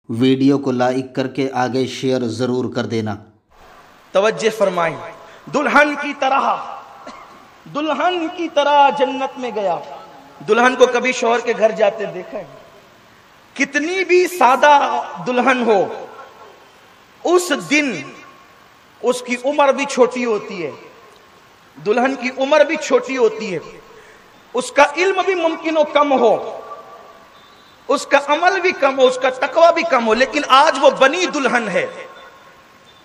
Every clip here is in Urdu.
ویڈیو کو لائک کر کے آگے شیئر ضرور کر دینا۔ توجہ فرمائیں، دلہن کی طرح جنت میں گیا۔ دلہن کو کبھی شوہر کے گھر جاتے دیکھا ہے؟ کتنی بھی سادہ دلہن ہو، اس دن اس کی عمر بھی چھوٹی ہوتی ہے، دلہن کی عمر بھی چھوٹی ہوتی ہے، اس کا علم بھی ممکن ہو کم ہو، اس کا عمل بھی کم ہو، اس کا تقوی بھی کم ہو، لیکن آج وہ بنی دلہن ہے،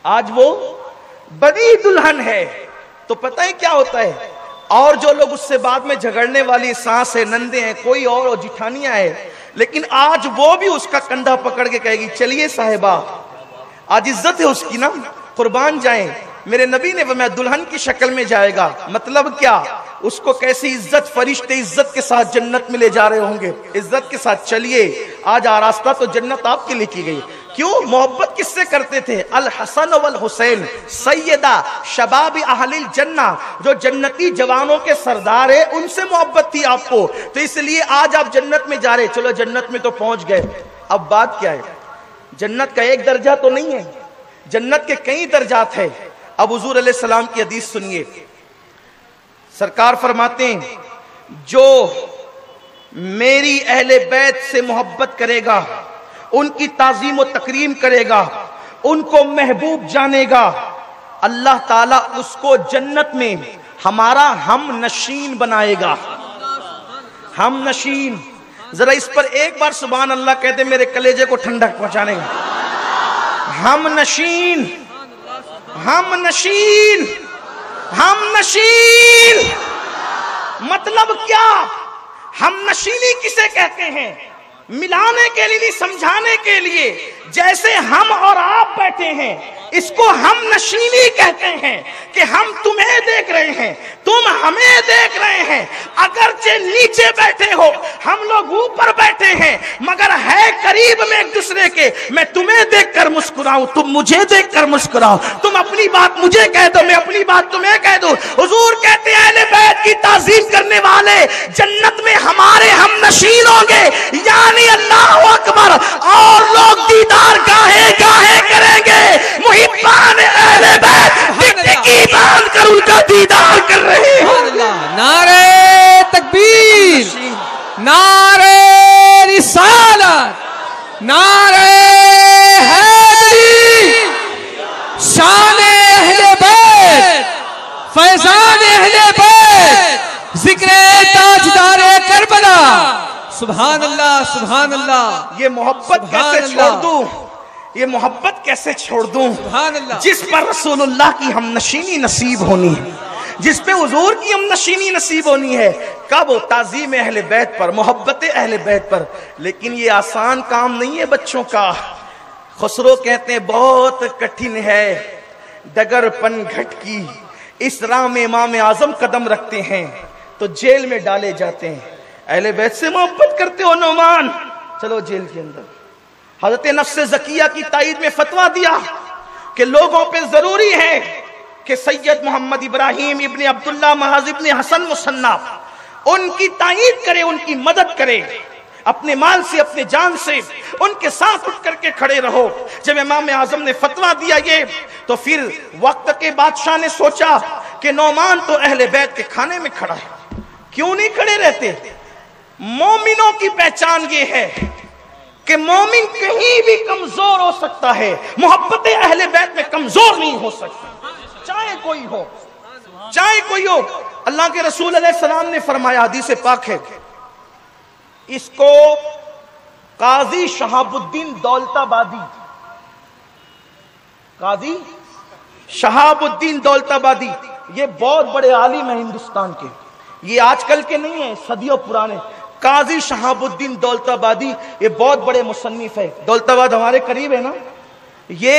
آج وہ بنی دلہن ہے۔ تو پتہ ہے کیا ہوتا ہے؟ اور جو لوگ اس سے بعد میں جھگڑنے والی ساس ہے، نندے ہیں، کوئی اور جٹھانیاں ہیں، لیکن آج وہ بھی اس کا کندھا پکڑ کے کہے گی چلیے صاحبہ، آج عزت ہے اس کی نا، قربان جائیں۔ میرے نبی نے فرمایا دلہن کی شکل میں جائے گا، مطلب کیا؟ اس کو کیسی عزت، فرشتے عزت کے ساتھ جنت میں لے جا رہے ہوں گے، عزت کے ساتھ چلیے، آج آراستہ تو جنت آپ کے لیے کی گئی۔ کیوں؟ محبت کس سے کرتے تھے؟ الحسن والحسین سیدہ شباب اہل الجنہ، جو جنتی جوانوں کے سردار ہیں، ان سے محبت تھی آپ کو، تو اس لیے آج آپ جنت میں جا رہے۔ چلو جنت میں تو پہنچ گئے، اب بات کیا ہے؟ جنت کا ایک درجہ تو نہیں ہے، جنت کے کئی درجات ہیں۔ اب حضور علیہ السلام کی حدیث سنیے، سرکار فرماتے ہیں جو میری اہل بیت سے محبت کرے گا، ان کی تعظیم و تکریم کرے گا، ان کو محبوب جانے گا، اللہ تعالیٰ اس کو جنت میں ہمارا ہم نشین بنائے گا۔ ہم نشین، ذرا اس پر ایک بار سبحان اللہ کہتے میرے کلیجے کو ٹھنڈک پہنچانے گا۔ ہم نشین، ہم نشین، ہم نشین، مطلب کیا؟ ہم نشینی کسے کہتے ہیں؟ ملانے کے لیے، سمجھانے کے لیے، جیسے ہم اور آپ بیٹھے ہیں، اس کو ہم نشینی کہتے ہیں کہ ہم تمہیں دیکھ رہے ہیں، تم ہمیں دیکھ رہے ہیں، اگرچہ نیچے بیٹھے ہو، ہم لوگ اوپر بیٹھے ہیں، مگر ہے قریب میں ایک دوسرے کے۔ میں تمہیں دیکھ کر مسکراؤں، تم مجھے دیکھ کر مسکراؤ، تم اپنی بات مجھے کہہ دو، میں اپنی بات تمہیں کہہ دوں۔ حضور کہتے ہیں اہل بیت کی تعظیم کرنے والے جنت میں ہمارے ہم نشین ہوں گے، یعنی اللہ اکبر، اور لوگ دیدار گاہے گاہے کریں گے۔ محبان اہل بیت ٹکٹکی باندھ کر ان کا دیدار کر رہے ہیں۔ نعرہ تکبیر، نعرہ رسالت، نعرہ حیدری، شان اہل بیت، فیضان اہل بیت، ذکر تاجدار کربلا۔ سبحان اللہ، سبحان اللہ۔ یہ محبت کیسے چھوڑ دوں، یہ محبت کیسے چھوڑ دوں سبحان اللہ، جس پر رسول اللہ کی ہم نشینی نصیب ہونی ہے، جس پہ حضور کی ہم نشینی نصیب ہونی ہے۔ کب؟ تعظیم اہل بیت پر، محبت اہل بیت پر۔ لیکن یہ آسان کام نہیں ہے بچوں کا۔ خسرو کہتے ہیں بہت کٹھن ہے ڈگر پن گھٹ کی، اس راہ میں امام اعظم قدم رکھتے ہیں تو جیل میں ڈالے جاتے ہیں۔ اہل بیت سے محبت کرتے ہو نعمان، چلو جیل کے اندر۔ حضرت نفس زکیہ کی تائید میں فتویٰ دیا کہ لوگوں پہ ضروری ہے کہ سید محمد ابراہیم ابن عبداللہ محض ابن حسن مصنف، ان کی تائید کرے، ان کی مدد کرے، اپنے مال سے، اپنے جان سے ان کے ساتھ اٹھ کر کے کھڑے رہو۔ جب امام اعظم نے فتویٰ دیا یہ، تو پھر وقت کے بادشاہ نے سوچا کہ نعمان تو اہل بیت کے کھانے میں کھڑا ہے، کیوں نہیں کھڑے رہتے؟ مومنوں کی پہچان یہ ہے کہ مومن کہیں بھی کمزور ہو سکتا ہے، محبت اہل بیت میں کمزور نہیں ہو سکتا، چاہے کوئی ہو، چاہے کوئی ہو۔ اللہ کے رسول علیہ السلام نے فرمایا، حدیث پاک ہے، اس کو قاضی شہاب الدین دولت آبادی، قاضی شہاب الدین دولت آبادی، یہ بہت بڑے عالم ہیں ہندوستان کے، یہ آج کل کے نہیں ہیں، صدیوں پرانے۔ قاضی شہاب الدین دولت آبادی یہ بہت بڑے مصنف ہے۔ دولت آباد ہمارے قریب ہے نا، یہ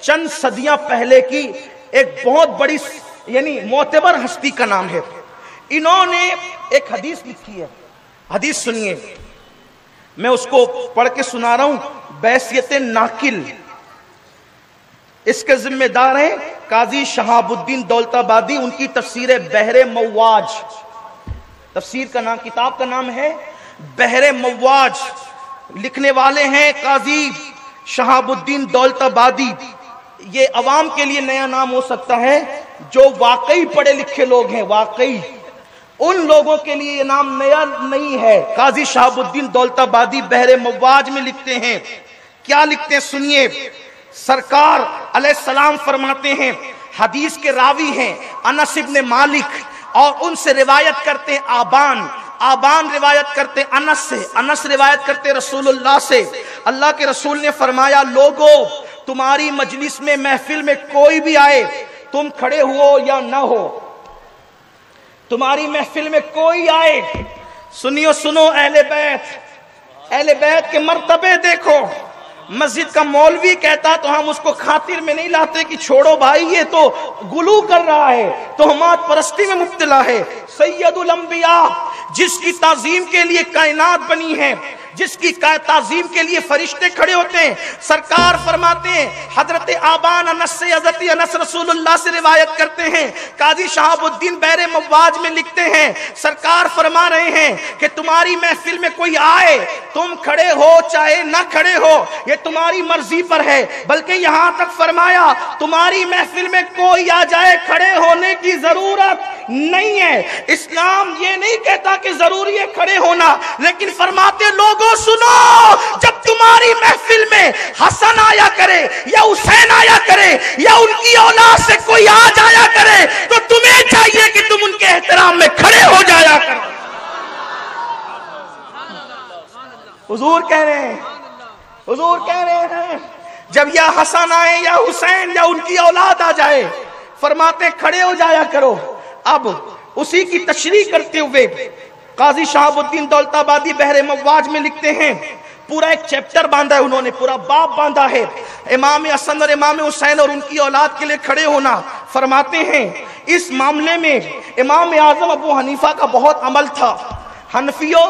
چند صدیاں پہلے کی ایک بہت بڑی یعنی معتبر ہستی کا نام ہے۔ انہوں نے ایک حدیث لکھی ہے، حدیث سنیے، میں اس کو پڑھ کے سنا رہا ہوں، بحیثیت ناقل۔ اس کے ذمہ دار ہیں قاضی شہاب الدین دولت آبادی، ان کی تفسیر بحر مواج، تفسیر کا نام، کتاب کا نام ہے بحر مواج، لکھنے والے ہیں قاضی شہاب الدین دولتابادی یہ عوام کے لیے نیا نام ہو سکتا ہے، جو واقعی پڑھے لکھے لوگ ہیں، واقعی ان لوگوں کے لیے یہ نام نیا نہیں ہے۔ قاضی شہاب الدین دولتابادی بحر مواج میں لکھتے ہیں، کیا لکھتے ہیں سنیے۔ سرکار علیہ السلام فرماتے ہیں، حدیث کے راوی ہیں انس ابن مالک، اور ان سے روایت کرتے ہیں آبان روایت کرتے انس سے، انس روایت کرتے رسول اللہ سے۔ اللہ کے رسول نے فرمایا، لوگو تمہاری مجلس میں، محفل میں کوئی بھی آئے، تم کھڑے ہو یا نہ ہو، تمہاری محفل میں کوئی آئے، سنیو سنو اہل بیت کے مرتبے دیکھو۔ مسجد کا مولوی کہتا تو ہم اس کو خاطر میں نہیں لاتے کہ چھوڑو بھائی یہ تو غلو کر رہا ہے، تہمات پرستی میں مبتلا ہے۔ سید الانبیاء، جس کی تعظیم کے لیے کائنات بنی ہے، جس کی تعظیم کے لیے فرشتے کھڑے ہوتے ہیں، سرکار فرماتے ہیں، حضرت آبان انس سے، حضرت انس رسول اللہ سے روایت کرتے ہیں، قاضی شہاب الدین بحر مواج میں لکھتے ہیں، سرکار فرما رہے ہیں کہ تمہاری محفل میں کوئی آئے، تم کھڑے ہو چاہے نہ کھڑے ہو، یہ تمہاری مرضی پر ہے۔ بلکہ یہاں تک فرمایا، تمہاری محفل میں کوئی آ جائے، کھڑے ہونے کی ضرورت نہیں ہے۔ اسلام یہ نہیں کہتا کہ ضروری ہے کھڑے ہونا، لیکن فرماتے لوگوں سنو، جب تمہاری محفل میں حسن آیا کرے یا حسین آیا کرے یا ان کی اولاد سے کوئی آ جایا کرے، تو تمہیں چاہیے کہ تم ان کے احترام میں کھڑے ہو جایا کرو۔ حضور کہہ رہے ہیں جب یا حسن آئے یا حسین یا ان کی اولاد آ جائے، فرماتے کھڑے ہو جایا کرو۔ اب اسی کی تشریح کرتے ہوئے قاضی شہاب الدین دولتابادی بحر مواج میں لکھتے ہیں، پورا ایک چیپٹر باندھا ہے انہوں نے، پورا باب باندھا ہے، امام حسن اور امام حسین اور ان کی اولاد کے لیے کھڑے ہونا۔ فرماتے ہیں اس معاملے میں امام اعظم ابو حنیفہ کا بہت عمل تھا، حنفیوں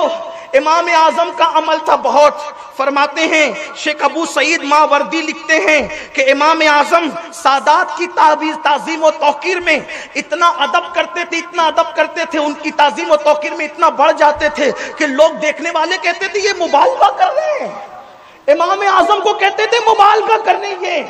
امام اعظم کا عمل تھا بہت۔ فرماتے ہیں شیخ ابو سعید ماوردی لکھتے ہیں کہ امام اعظم سادات کی تعظیم و توقیر میں اتنا ادب کرتے تھے، اتنا ادب کرتے تھے، ان کی تعظیم و توقیر میں اتنا بڑھ جاتے تھے کہ لوگ دیکھنے والے کہتے تھے یہ مبالغہ کر رہے ہیں۔ امام اعظم کو کہتے تھے مبالغہ کر رہے ہیں،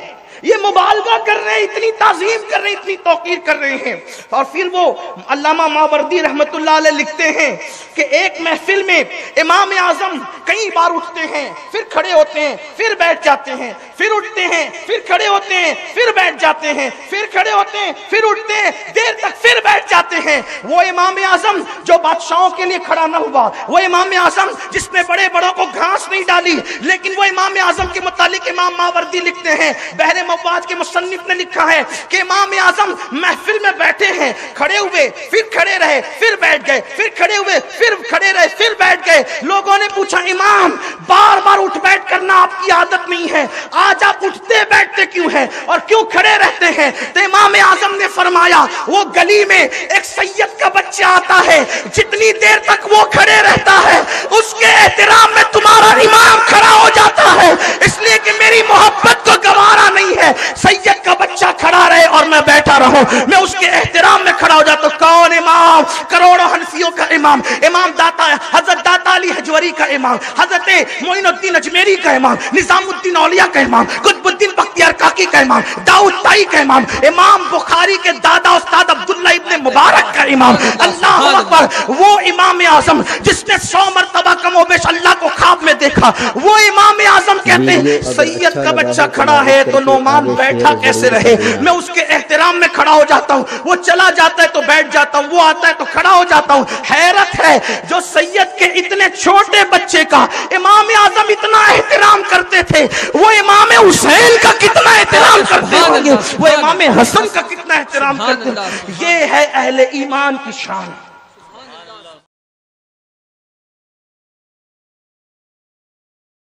یہ مبالغہ کر رہے ہیں، اتنی تعظیم کر رہے ہیں، اتنی توقیر کر رہے ہیں۔ اور پھر وہ علامہ ماوردی رحمت اللہ علیہ لکھتے ہیں کہ ایک محفل میں امام اعظم کئی بار اٹھتے ہیں، پھر کھڑے ہوتے ہیں، پھر بیٹھ جاتے ہیں، پھر اٹھتے ہیں، پھر کھڑے ہوتے ہیں، پھر بیٹھ جاتے ہیں، پھر کھڑے ہوتے ہیں، پھر اٹھتے ہیں، دیر تک پھر بیٹھ جاتے ہیں۔ وہ امام اعظم جو بادشاہوں کے لیے کھڑا نہ ہوا، وہ امام اعظم جس نے بڑے بڑوں کو گھاس نہیں ڈالی، لیکن وہ امام اعظم کے متعلق امام ماوردی لکھتے ہیں، بحر مواج کے مصنف نے لکھا ہے کہ امام اعظم محفل میں بیٹھے ہیں، کھڑے ہوئے، پھر کھڑے رہے، پھر بیٹھ گئے، پھر کھڑے ہوئے، پھر کھڑے رہے، پھر بیٹھ گئے۔ لوگوں نے پوچھا امام بار بار اٹھ بیٹھ کرنا آپ کی عادت نہیں ہے، آج آپ اٹھتے بیٹھتے کیوں ہیں اور کیوں کھڑے رہتے ہیں؟ تو امام اعظم نے فرمایا وہ گلی میں ایک سید کا بچہ آتا ہے، جتنی دیر تک وہ کھڑے رہتا ہے اس کے احترام میں تمہارا امام کھڑا ہو جاتا ہے، اس لیے کہ میری محبت کو گوارا نہیں ہے سید کا بچہ کھڑا رہے اور میں بیٹھا رہوں، میں اس کے احترام میں کھڑا ہو جاتا ہوں۔ کون امام؟ کروڑوں حنفیوں کا امام، امام داتا حضرت داتا علی حجوری کا امام، حضرت معین الدین اجمیری کا امام، نظام الدین اولیاء کا امام، قطب الدین بختیار کاکی کا امام، داؤد تائی کا امام، امام بخاری کے دادا استاد عبداللہ ابن مبارک کا امام۔ اللہ اکبر! وہ امام اعظم جس نے 100 مرتبہ کم و بیش اللہ کو خواب میں دیکھا، وہ امام اعظم کہتے ہیں سید کا بچہ کھڑا ہے تو نعمان بیٹھا کیسے رہے؟ میں اس کے احترام میں کھڑا ہو جاتا ہوں، وہ چلا جاتا ہے تو بیٹھ جاتا ہوں، وہ آتا ہے تو کھڑا ہو جاتا ہوں۔ حیرت ہے جو سید کے اتنے چھوٹے بچے کا امام اعظم اتنا احترام کرتے تھے، وہ امام حسین کا کتنا احترام کرتے ہوں گے، وہ امام حسن کا کتنا احترام کرتے ہیں۔ یہ ہے اہل ایمان کی شان۔